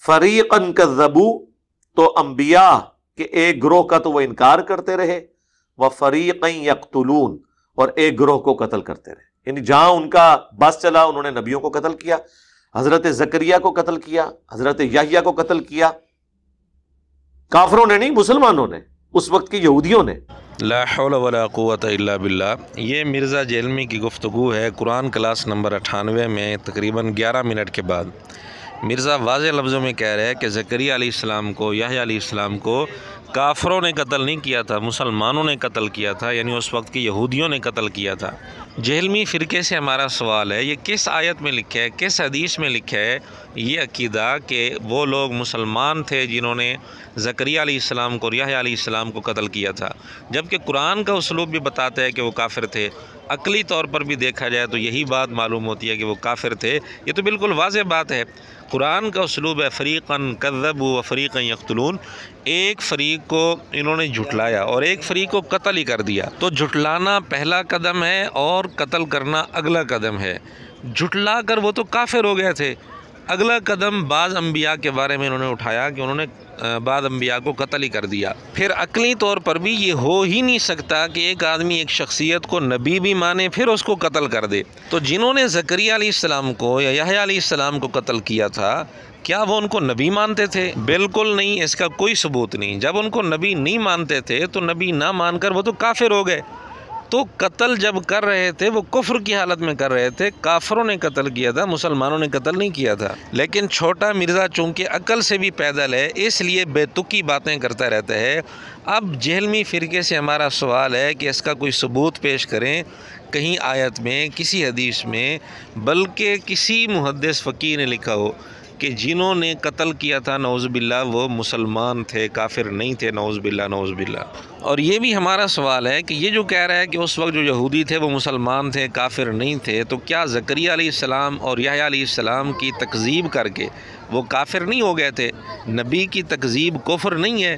فریقاً کذبوا، تو انبیاء کہ ایک گروہ کا تو وہ انکار کرتے رہے، وفریقاً یقتلون، اور ایک گروہ کو قتل کرتے رہے، یعنی جہاں ان کا بس چلا انہوں نے نبیوں کو قتل کیا، حضرت زکریا کو قتل کیا، حضرت یحییٰ کو قتل کیا، کافروں نے نہیں، مسلمانوں نے، اس وقت کے یہودیوں نے۔ لا حول ولا قوت الا باللہ۔ یہ مرزا جیلمی کی گفتگو ہے قرآن کلاس نمبر 98 میں، تقریباً 11 منٹ کے بعد مرزا واضح لفظوں میں کہہ رہے ہیں کہ زکریا علیہ السلام کو، یحییٰ علیہ السلام کو کافروں نے قتل نہیں کیا تھا، مسلمانوں نے قتل کیا تھا، یعنی اس وقت کے یہودیوں نے قتل کیا تھا۔ جہلمی فرقے سے ہمارا سوال ہے، یہ کس آیت میں لکھا ہے، کس حدیث میں لکھا ہے یہ عقیدہ کہ وہ لوگ مسلمان تھے جنہوں نے زکریا علیہ السلام کو اور یحییٰ علیہ السلام کو قتل کیا تھا، جبکہ قرآن کا اسلوب بھی بتاتا ہے کہ وہ کافر تھے، عقلی طور پر بھی دیکھا جائے تو یہی بات معلوم ہوتی ہے کہ وہ کافر تھے۔ یہ تو بالکل واضح بات ہے، قرآن کا اسلوب ہے فریقاً کذبوا وفریقاً یقتلون، ایک فریق کو انہوں نے جھٹلایا اور ایک فریق کو قتل ہی کر دیا۔ تو جھٹلانا پہلا قدم ہے اور قتل کرنا اگلا قدم ہے۔ جھٹلا کر وہ تو کافر ہو گئے تھے، اگلا قدم بعض انبیاء کے بارے میں انہوں نے اٹھایا کہ انہوں نے بعض انبیاء کو قتل ہی کر دیا۔ پھر عقلی طور پر بھی یہ ہو ہی نہیں سکتا کہ ایک آدمی ایک شخصیت کو نبی بھی مانے پھر اس کو قتل کر دے۔ تو جنہوں نے زکریا علیہ السلام کو یا یحییٰ علیہ السلام کو قتل کیا تھا، کیا وہ ان کو نبی مانتے تھے؟ بالکل نہیں، اس کا کوئی ثبوت نہیں۔ جب ان کو نبی نہیں مانتے تھے تو نبی نہ مان کر وہ تو کافر ہو گئے۔ تو قتل جب کر رہے تھے وہ کفر کی حالت میں کر رہے تھے، کافروں نے قتل کیا تھا، مسلمانوں نے قتل نہیں کیا تھا۔ لیکن چھوٹا مرزا چونکہ عقل سے بھی پیدل ہے، اس لیے بے تکی باتیں کرتا رہتا ہے۔ اب جہلمی فرقے سے ہمارا سوال ہے کہ اس کا کوئی ثبوت پیش کریں، کہیں آیت میں، کسی حدیث میں، بلکہ کسی محدث فقیہ نے لکھا ہو کہ جنہوں نے قتل کیا تھا نعوذ باللہ وہ مسلمان تھے، کافر نہیں تھے، نعوذ باللہ نعوذ باللہ۔ اور یہ بھی ہمارا سوال ہے کہ یہ جو کہہ رہا ہے کہ اس وقت جو یہودی تھے وہ مسلمان تھے، کافر نہیں تھے، تو کیا زکریا علیہ السلام اور یحییٰ علیہ السلام کی تکذیب کر کے وہ کافر نہیں ہو گئے تھے؟ نبی کی تکذیب کفر نہیں ہے؟